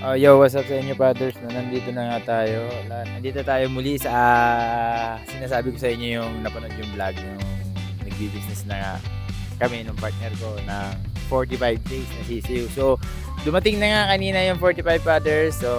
Yo, what's up sa inyo, brothers? Nandito na nga tayo. Nandito tayo muli sa sinasabi ko sa inyo yung napanood yung vlog yung nagbi-business na nga kami nung partner ko ng 45 days na sisiw. So, dumating na nga kanina yung 45 brothers. So,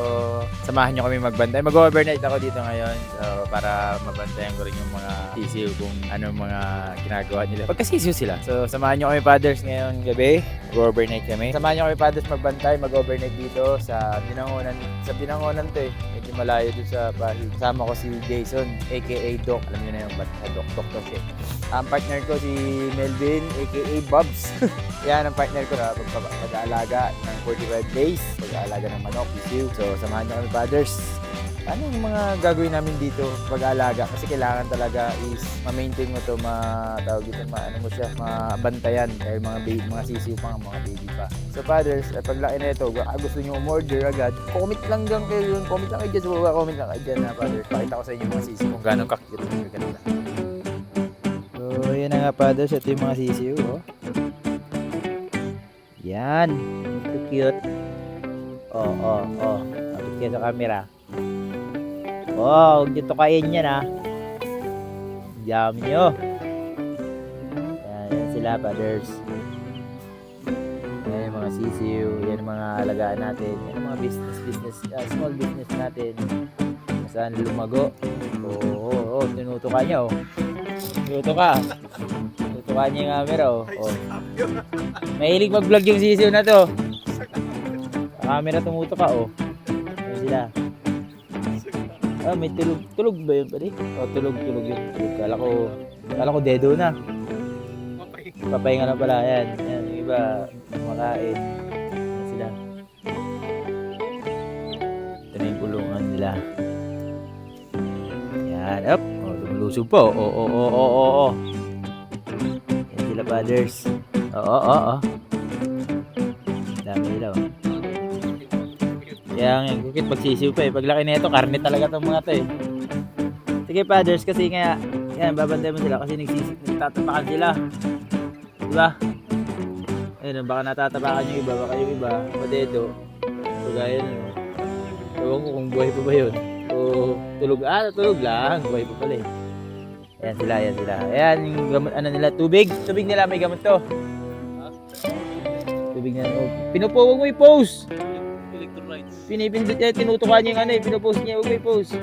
samahan nyo kami magbantay. Mag-overnight ako dito ngayon. So, para mabantayan ko rin yung mga sisiw kung anong mga ginagawa nila. Pagka-sisiw sila. So, samahan nyo kami brothers ngayon gabi. Mag-overnight kami. Samahan nyo kami brothers magbantay. Mag-overnight dito sa Binangonan. Sa Binangonan to eh. Medyo malayo dun sa Bahid. Kasama ko si Jason, aka Doc. Alam nyo na yung Doc. Dr. Shit. Ang partner ko si Melvin, aka Bobs. Yan ang partner ko na pag-aalaga ng 45 days. Pag-aalaga ng manok, sisiw. So, samahan nyo kami brothers. Ano yung mga gagawin namin dito pag-aalaga? Kasi kailangan talaga is ma-maintain mo to, matawag dito, ano mo siya, mabantayan dahil mga sisiw pa, mga baby pa. So fathers, paglaki na ito, gusto nyo umorder agad, comment lang dyan kayo yun, comment lang kayo dyan sa baba, comment lang kayo dyan na fathers. Pakita ko sa inyo mga sisiw kung gano'ng kakute yung ganda. So yan na nga fathers, ito yung mga sisiw, oh. Yan, ito cute. Kapit kayo sa camera. Huwag nyo tukain yan ha. Dami nyo. Yan sila brothers. Yan yung mga sisiw. Yan yung mga alagaan natin. Yan yung mga business, small business natin. Saan lumago. Tinutuka nyo. Tinutuka nyo yung camera Mahilig mag-vlog yung sisiw na to. Sa camera tumutuka Yan sila. May tulog ba yun pare? Tulog yun. Kala ko dedo na. Papahinga na pala. Yan, yung iba kumakain. Yan sila. Ito na yung kulungan nila. Yan, lumulusog po. Yan sila brothers. Dami nila Kaya nga, kukit magsisiw pa paglaki na ito, karne talaga itong mga to Sige fathers, kasi nga yan, babantay mo sila kasi nagtatapakan sila, diba? Ayun, baka natatapakan yung iba, baka yung iba madedo. So gaya nun ewan ko kung buhay pa ba yun o tulog lang, buhay pa pala Yan sila ayan yung gamot, ano nila, tubig nila, may gamot to tubig nila, pinupuwag mo i-post pinipindot niya, tinutukan niya yung pinupost niya, huwag may post.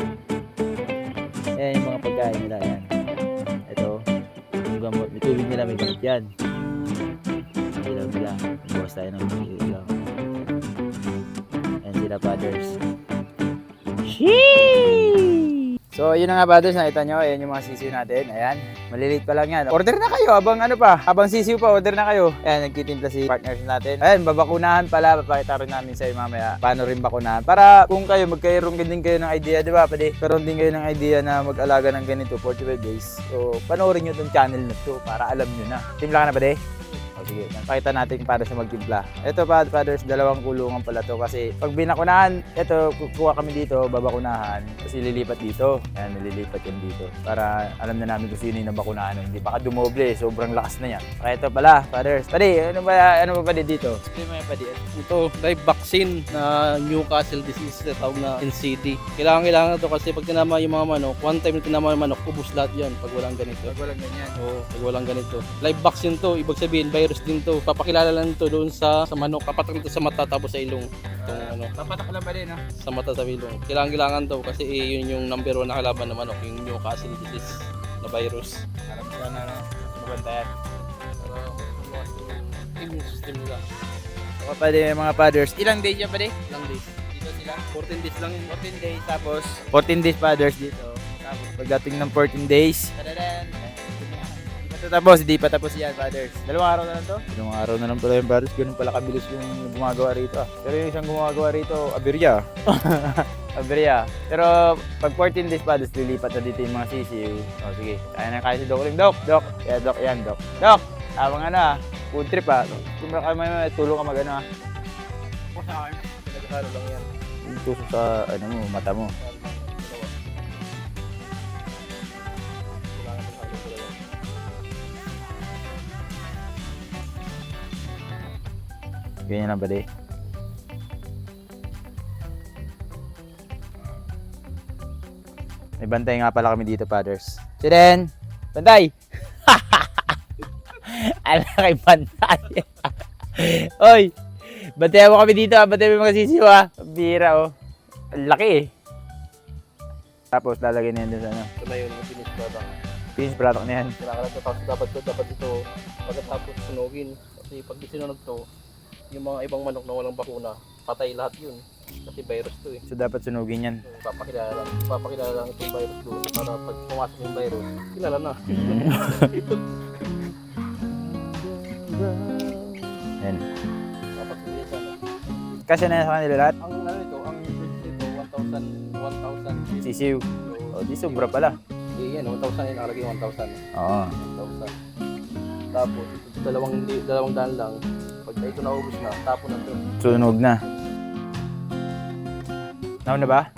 Ayan yung mga pagkain nila, ayan. Ito, yung gamot, may tubig nila, may gamot yan. Ilaw nila, bukas tayo ng ilaw. Ayan sila, fathers. Sheesh! So, yun na nga brothers, nakita nyo, ayan yung mga sisiw natin, ayan. Maliliit pa lang yan. Order na kayo, habang sisiw pa, order na kayo. Ayan, nagtitimpla si partners natin. Ayan, babakunahan pala, papakita rin namin sa'yo mamaya paano rin bakunahan. Para kung kayo, magkaroon din kayo ng idea, di ba? Karoon din kayo ng idea na mag-alaga ng ganito, 45 days. So, panoorin nyo itong channel na to para alam nyo na. Timpla ka na ba, de? Sige, pakita natin para siya magtimpla. Ito fathers, dalawang kulungan pala to kasi pag binakunahan, ito kukuha kami dito, babakunahan, kasi lilipat dito. Ayan, nililipat yan dito. Para alam na namin kung sino yung nabakunahan. Hindi baka dumoble, sobrang lakas na yan. Kaya ito pala, fathers. Padi, ano ba padi dito? Ito, live vaccine na Newcastle disease na tawag na NCD. Kailangan to kasi pag tinama yung mga manok, one time na tinama yung manok, ubus lahat yan pag walang ganito. Pag walang ganyan. Oo, pag walang ganito. Live vaccine to, ibig sabihin virus din to. Papakilala lang to doon sa manok, kapatak nito sa mata tapos sa ilong. Papatak lang pa din, ha? Sa mata sa ilong. Kailangan to kasi yun yung number 1 na kalaban ng manok, yung Newcastle disease na virus. Alam ko na mabantayan. Immune system nila. So, pwede mga fathers. Ilang days yan pwede? Ilang days? Dito sila? 14 days lang yun. 14 days tapos 14 days fathers dito. Tapos pagdating ng 14 days, di pa tapos yan fathers. Dalawang araw na lang to? Dalawang araw na lang pala yung fathers. Ganun pala kabilis yung gumagawa rito. Pero yung isang gumagawa rito, aberya. Aberya. Pero pag 14 days fathers, lilipat na dito yung mga sisiw. O sige, kaya si Doc rin. Doc! Yeah, Doc yan, Doc. Doc! Habang food trip kung tulong ka mag-ano O sa akin, nagkakaro lang yan. Yung tusok sa mata mo. Ganyan lang ba di? May bantay nga pala kami dito, Fathers. Siren! Bantay! Alam kay bantay. Oy! Bantayan mo kami dito, bantayan mo mga sisiw ha. Bira oh. Ang laki eh. Tapos lalagay na yan dun sa ano. Ito na yun, yung finished product. Finished product na yan. Kailangan ito, tapos dapat ito pagkatapos sunugin. Kasi pag isinunog to, yung mga ibang manok na walang bakuna, patay lahat yun. Kasi virus to eh. So dapat sunugin yan. Papakilala lang itong virus doon para pag pumasok yung virus, kilala na. Yan. Papakilala sana. Kasi na sa kanila lahat. Ang ano nito, ang ito 1,000. Sisiw. O di sobra pala. Eh yan, 1,000 yun, nakalagay 1,000. Oo. 1,000. Tapos, ito dalawang daan lang. Pag ito naubos na, tapon na ito. Sunog na. Nauna ba?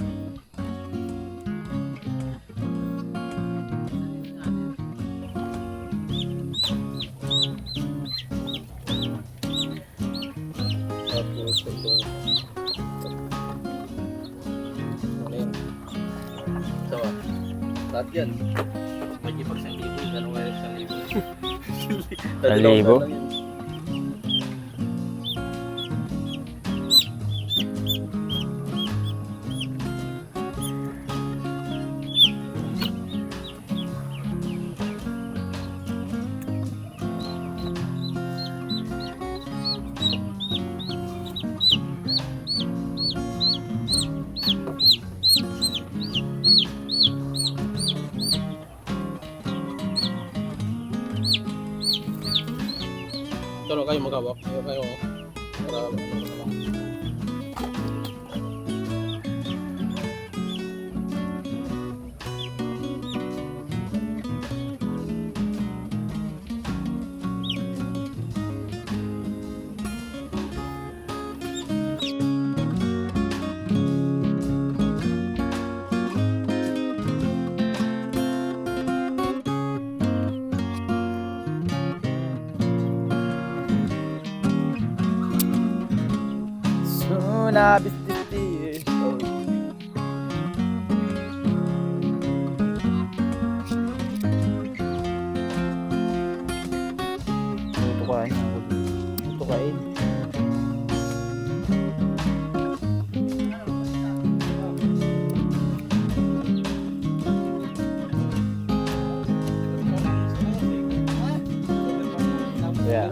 Tapos, itong... Ano yun? So, lahat yan. May ipag 1,000, dalawang 1,000. 1,000? Ito na kayo magawak. Kayo para ano naman. Soon bistis. Tutukain. Tutukain. Yeah.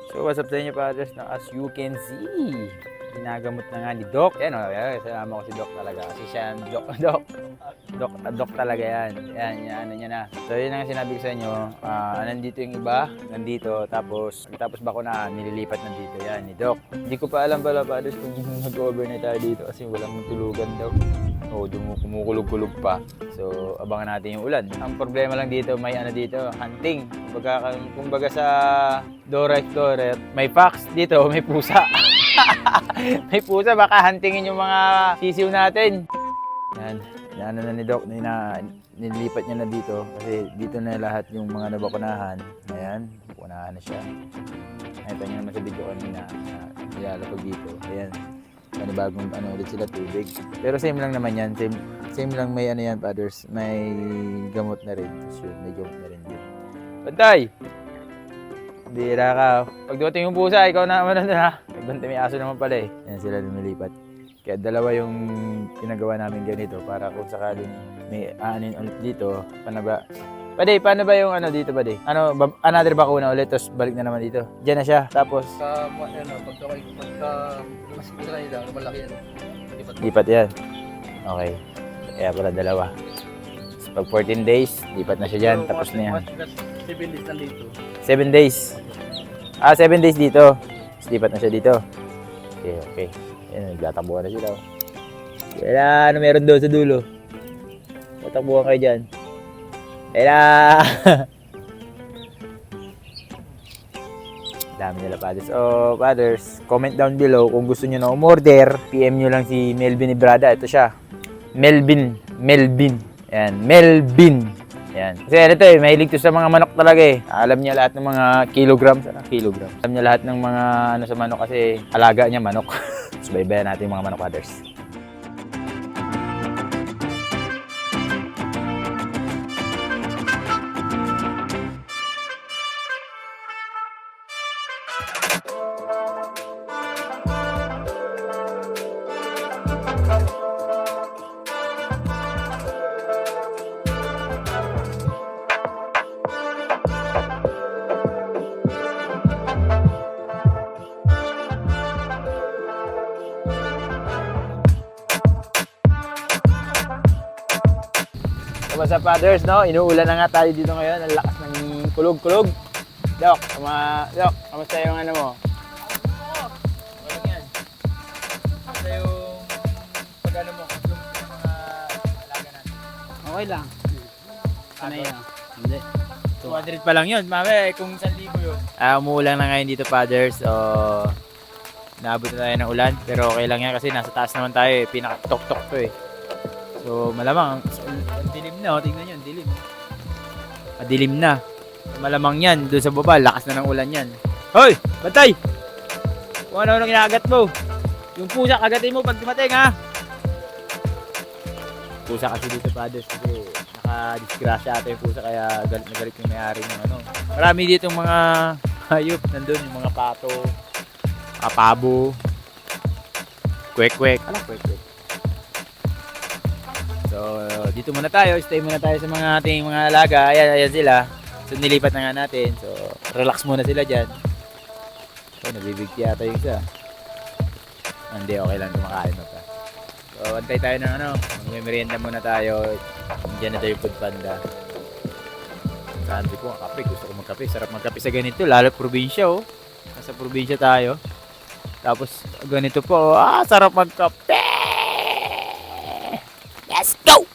So what's up sa inyo, Fathers? Na as you can see, ginagamot na nga ni Doc. Yan o, salamat ko si Doc talaga. Kasi siya ang Doc talaga yan. Yan, ano niya na. So yun ang sinabi ko sa inyo. Nandito yung iba, nandito. Tapos bakunahan, nililipat na dito. Yan, ni Doc. Hindi ko pa alam pala, Fathers, kung mag-overnight tayo dito kasi walang tulugan daw. O, kumukulog-kulog pa. So, abangan natin yung ulan. Ang problema lang dito, may ano dito, hunting. Kumbaga sa Dora Explorer, may fox dito, may pusa. May pusa, baka huntingin yung mga sisiw natin. Yan, ano na ni Doc, nililipat niya na dito. Kasi dito na lahat yung mga nabakunahan. Ayan, bakunahan na siya. Ito niyo naman sa video kanina, nilalapag dito. Ayan. Panibagong ano ulit sila, tubig. Pero same lang naman yan. Same lang may ano yan, Fathers. May gamot na rin. Sure, may gamot na rin din. Bantay! Bira ka. Pag dumating yung pusa, ikaw na naman na ha. Bantay, may aso naman pala eh. Yan sila lumilipat. Kaya dalawa yung pinagawa namin ganito para kung sakaling may aanin ulit dito. Paday, paano ba yung ano dito, Paday? Ano, another bakuna ulit, tapos balik na naman dito. Diyan na siya, tapos... Pagka mas kira nila, malaki yan. Lipat yan. Okay. Kaya pala dalawa. So, pag 14 days, lipat na siya dyan, tapos na yan. 7 days nandito. 7 days. 7 days dito. Tapos lipat na siya dito. Okay. Ayan, nagtatakbuhan na sila. Kaya ano meron doon sa dulo? Tatakbuhan kayo dyan. Kaya dami nila, Fathers. So, Fathers, comment down below kung gusto nyo na umorder. PM nyo lang si Melvin Ibrada. Ito siya. Melvin. Yan, Melvin. Yan. Kasi ano to eh, mahilig to sa mga manok talaga eh. Alam niya lahat ng mga kilograms. Alam niya lahat ng mga ano sa manok kasi alaga niya manok. Subaybayan natin yung mga manok others. What's up, fathers, no? Inuulan na nga tayo dito ngayon. Ang lakas ng kulog-kulog. Dok, kamusta yung ano mo? Okay yan. Kamusta yung pag-ano mo? Yung mga alaga natin? Okay lang. Sanay lang. Hindi. 200 pa lang yun. Mami, kung 1,000 yun. Umuulan na ngayon dito, fathers. So, naabot na tayo ng ulan. Pero okay lang yan kasi nasa taas naman tayo eh. Pinaka-tok-tok to eh. So, malamang, ang dilim na, tingnan nyo, ang dilim. Madilim na. So, malamang yan, doon sa baba, lakas na ng ulan yan. Hoy! Bantay! Kung ano kinakagat mo. Yung pusa, kagatin mo pag dumating, ha? Pusa kasi dito, fathers, kasi naka-disgrasya ata yung pusa, kaya galit na galit yung may-ari ng ano. Marami dito mga hayop, nandun, yung mga pato, mga pabo, kwek-kwek. Alam, kwek-kwek. So, dito muna tayo. Stay muna tayo sa mga ating mga alaga. Ayan sila. So, nilipat na nga natin. So, relax muna sila dyan. So, nabibigti yata yung isa. Hindi, okay lang. Kumakain na pa. So, antay tayo ng ano. May merienda muna tayo. Diyan na tayo yung food panda. Sabi ko, kape. Gusto ko magkape. Sarap magkape sa ganito. Lalo probinsya, oh. Nasa probinsya tayo. Tapos, ganito po. Sarap magkape! Let's go!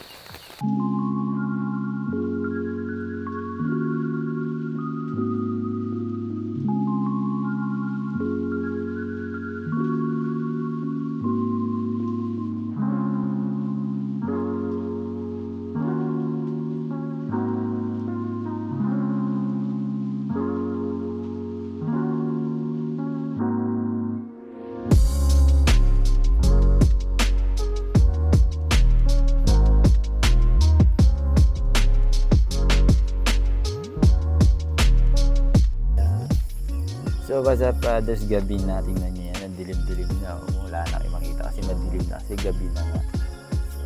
So, basta fathers, gabi na, tingnan nyo yan. Ang dilim-dilim na. Wala na kayo makita kasi madilim na. Kasi gabi na nga.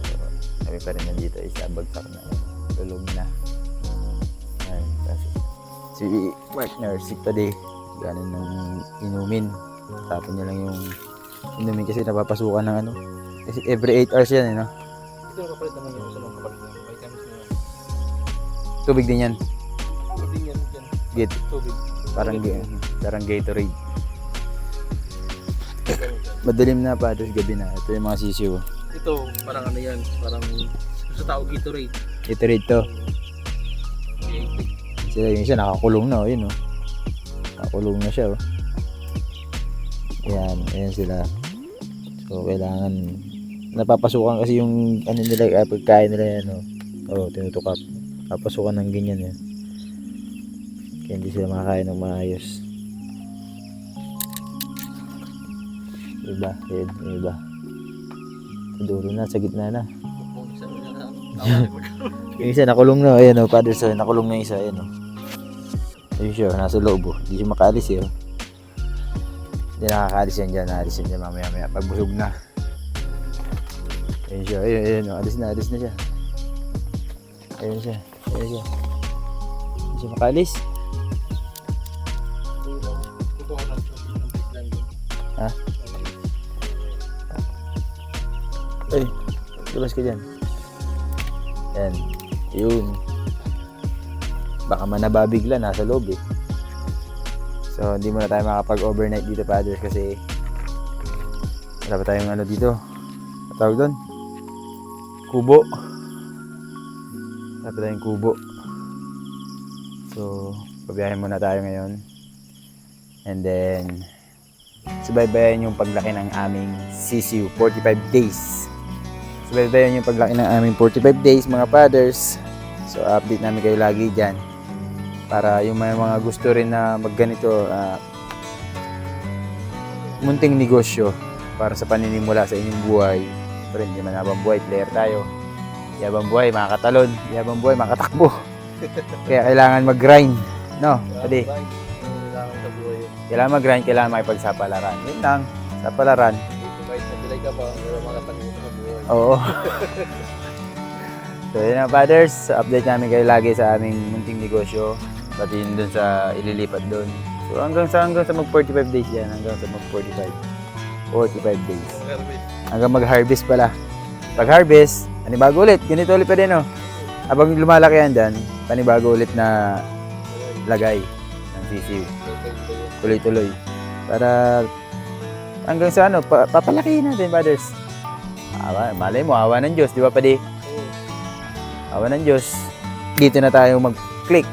So, kami pa rin nandito isa. Bagsak na. Tulog na. Ayan. Kasi, si partner, si Tade. Ganon ng inumin. Tapon niya lang yung inumin kasi napapasukan ng ano. Kasi every 8 hours yan, no? Ito yung kapalit naman yung sa mga kapalit ng vitamins na yan. Tubig din yan. Tubig yan dyan. Gate. Tubig. Parang Gatorade. Madilim na, fathers, gabi na. Ito yung mga sisiw. Ito, parang ano yan. Parang sa tao Gatorade. Gatorade to. Sila yung isa nakakulong na, yun, oh. Nakakulong na siya, oh. Ayan sila. So, kailangan napapasukan kasi yung ano nila, pagkain nila yan, oh. Oh, tinutukap. Papasukan ng ganyan, eh. Kaya hindi sila makakain ng maayos. Iba. Dulo na, sa gitna na. Yung isa nakulong na, ayan, oh, father, so nakulong na isa, ayan, oh. Ayun siya, nasa loob, oh. Hindi siya makaalis, eh, oh. Hindi nakakaalis yan dyan, naalis yan dyan mamaya pag busog na. Ayun siya, ayun, oh. Alis na siya. Ayun siya. Hindi siya makaalis. Ha? Ay, labas ka dyan. Yan. Yun. Baka manababigla, nasa loob eh. So, hindi muna tayo makapag-overnight dito, fathers, kasi wala pa tayong ano dito. Tawag doon? Kubo. Wala pa tayong kubo. So, pabiyahin muna tayo ngayon. And then, subaybayan yung paglaki ng aming sisiu, 45 days. subaybayan yung paglaki ng aming 45 days mga fathers. So update namin kayo lagi dyan. Para yung may mga gusto rin na magganito, munting negosyo para sa paninimula sa inyong buhay. Pero hindi man habang buhay, player tayo. Yabang buhay, makakatalon. Yabang buhay, makatakbo. Kaya kailangan mag-grind. No, pwede. Kailangan sa buhay. Kailangan mag-grind, kailangan makipagsapalaran. Yun lang, sapalaran. Kahit nagbilay ka pa, pero makatanggap sa buhay. Oo. So yun na fathers, update namin kayo lagi sa aming munting negosyo. Pati yun dun sa ililipat dun. So hanggang sa mag 45 days yan, hanggang sa mag 45 days. Hanggang mag-harvest pala. Pag harvest, panibago ulit. Ganito ulit pa din, no? Habang lumalaki yan dyan, panibago ulit na lagay ng sisiw. Tuloy-tuloy. Para hanggang sa papalakihin natin, fathers. Malay mo, awa ng Diyos, di ba, padi? Awa ng Diyos. Dito na tayo mag-click.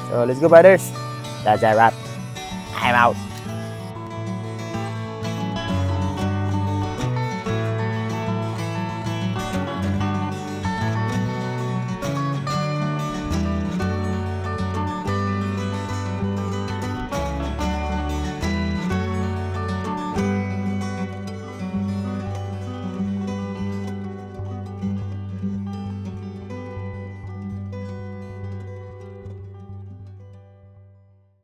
So, let's go, fathers. That's a wrap. I'm out.